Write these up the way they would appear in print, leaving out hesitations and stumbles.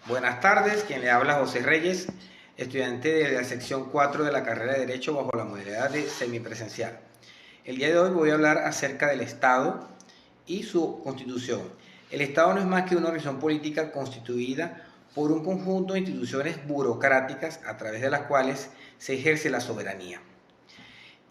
Buenas tardes, quien le habla José Reyes, estudiante de la sección 4 de la carrera de Derecho bajo la modalidad de semipresencial. El día de hoy voy a hablar acerca del Estado y su constitución. El Estado no es más que una organización política constituida por un conjunto de instituciones burocráticas a través de las cuales se ejerce la soberanía.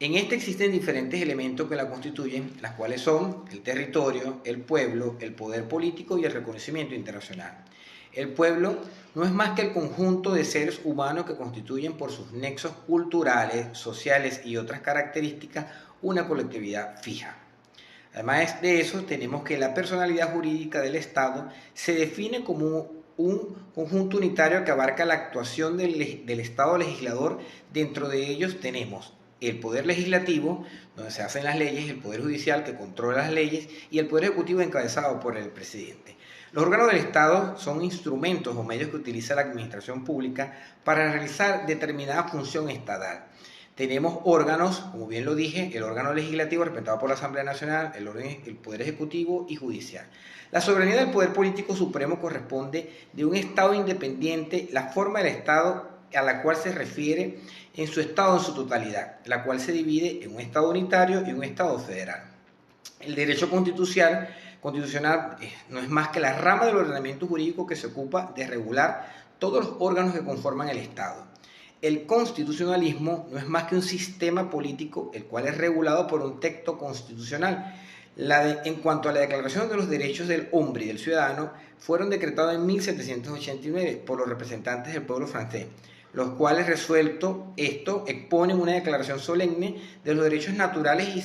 En este existen diferentes elementos que la constituyen, las cuales son el territorio, el pueblo, el poder político y el reconocimiento internacional. El pueblo no es más que el conjunto de seres humanos que constituyen por sus nexos culturales, sociales y otras características una colectividad fija. Además de eso, tenemos que la personalidad jurídica del Estado se define como un conjunto unitario que abarca la actuación del Estado legislador. Dentro de ellos tenemos el poder legislativo, donde se hacen las leyes, el poder judicial, que controla las leyes, y el poder ejecutivo, encabezado por el presidente. Los órganos del Estado son instrumentos o medios que utiliza la administración pública para realizar determinada función estatal. Tenemos órganos, como bien lo dije, el órgano legislativo representado por la Asamblea Nacional, el Poder Ejecutivo y Judicial. La soberanía del Poder Político Supremo corresponde de un Estado independiente, la forma del Estado a la cual se refiere en su Estado en su totalidad, la cual se divide en un Estado unitario y un Estado federal. El derecho constitucional no es más que la rama del ordenamiento jurídico que se ocupa de regular todos los órganos que conforman el Estado. El constitucionalismo no es más que un sistema político el cual es regulado por un texto constitucional. En cuanto a la Declaración de los Derechos del Hombre y del Ciudadano, fueron decretados en 1789 por los representantes del pueblo francés, los cuales, resuelto esto, exponen una declaración solemne de los derechos naturales y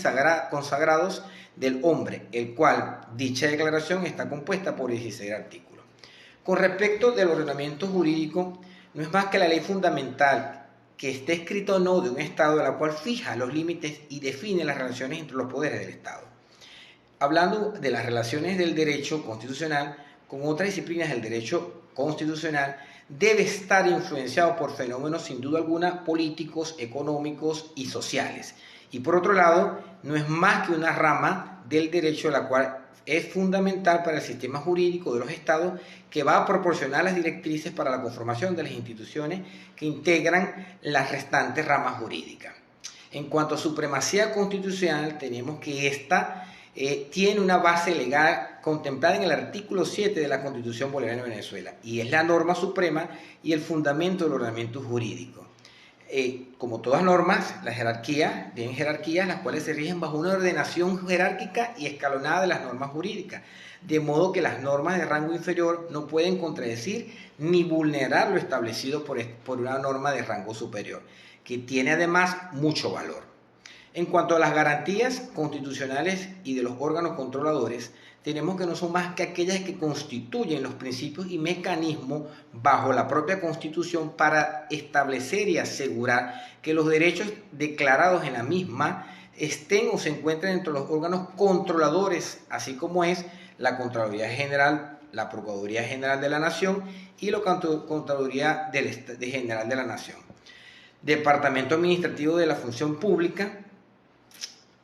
consagrados del hombre, el cual dicha declaración está compuesta por 16 artículos. Con respecto del ordenamiento jurídico, no es más que la ley fundamental que esté escrita o no de un Estado, la cual fija los límites y define las relaciones entre los poderes del Estado. Hablando de las relaciones del derecho constitucional con otras disciplinas del derecho constitucional, debe estar influenciado por fenómenos sin duda alguna políticos, económicos y sociales. Y por otro lado, no es más que una rama del derecho la cual es fundamental para el sistema jurídico de los estados, que va a proporcionar las directrices para la conformación de las instituciones que integran las restantes ramas jurídicas. En cuanto a supremacía constitucional, tenemos que esta tiene una base legal contemplada en el artículo 7 de la Constitución Bolivariana de Venezuela, y es la norma suprema y el fundamento del ordenamiento jurídico. Como todas normas, las jerarquías, tienen jerarquías las cuales se rigen bajo una ordenación jerárquica y escalonada de las normas jurídicas, de modo que las normas de rango inferior no pueden contradecir ni vulnerar lo establecido por una norma de rango superior, que tiene además mucho valor. En cuanto a las garantías constitucionales y de los órganos controladores, tenemos que no son más que aquellas que constituyen los principios y mecanismos bajo la propia Constitución para establecer y asegurar que los derechos declarados en la misma estén o se encuentren entre los órganos controladores, así como es la Contraloría General, la Procuraduría General de la Nación y la Contraloría General de la Nación, Departamento Administrativo de la Función Pública,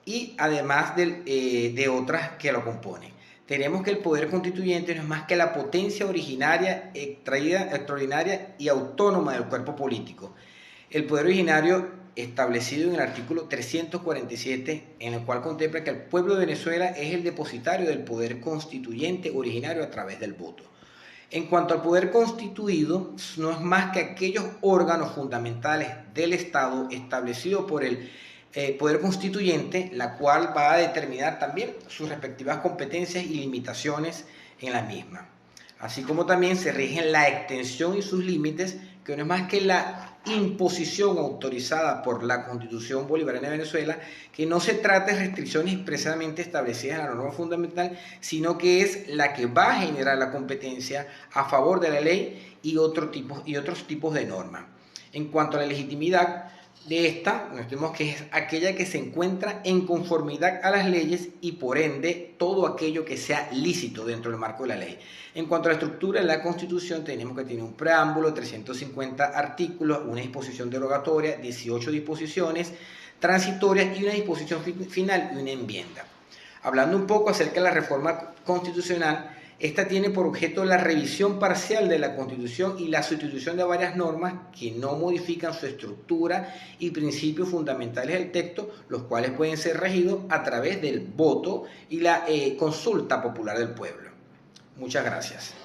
y además de otras que lo componen. Tenemos que el poder constituyente no es más que la potencia originaria, extraordinaria y autónoma del cuerpo político. El poder originario establecido en el artículo 347, en el cual contempla que el pueblo de Venezuela es el depositario del poder constituyente originario a través del voto. En cuanto al poder constituido, no es más que aquellos órganos fundamentales del Estado establecidos por el poder constituyente, la cual va a determinar también sus respectivas competencias y limitaciones en la misma. Así como también se rigen la extensión y sus límites, que no es más que la imposición autorizada por la Constitución Bolivariana de Venezuela, que no se trata de restricciones expresamente establecidas en la norma fundamental, sino que es la que va a generar la competencia a favor de la ley y otros tipos de normas. En cuanto a la legitimidad de esta, nos tenemos que es aquella que se encuentra en conformidad a las leyes y por ende todo aquello que sea lícito dentro del marco de la ley. En cuanto a la estructura de la Constitución, tenemos que tener un preámbulo, 350 artículos, una disposición derogatoria, 18 disposiciones transitorias y una disposición final y una enmienda. Hablando un poco acerca de la reforma constitucional, Esta tiene por objeto la revisión parcial de la Constitución y la sustitución de varias normas que no modifican su estructura y principios fundamentales del texto, los cuales pueden ser regidos a través del voto y la consulta popular del pueblo. Muchas gracias.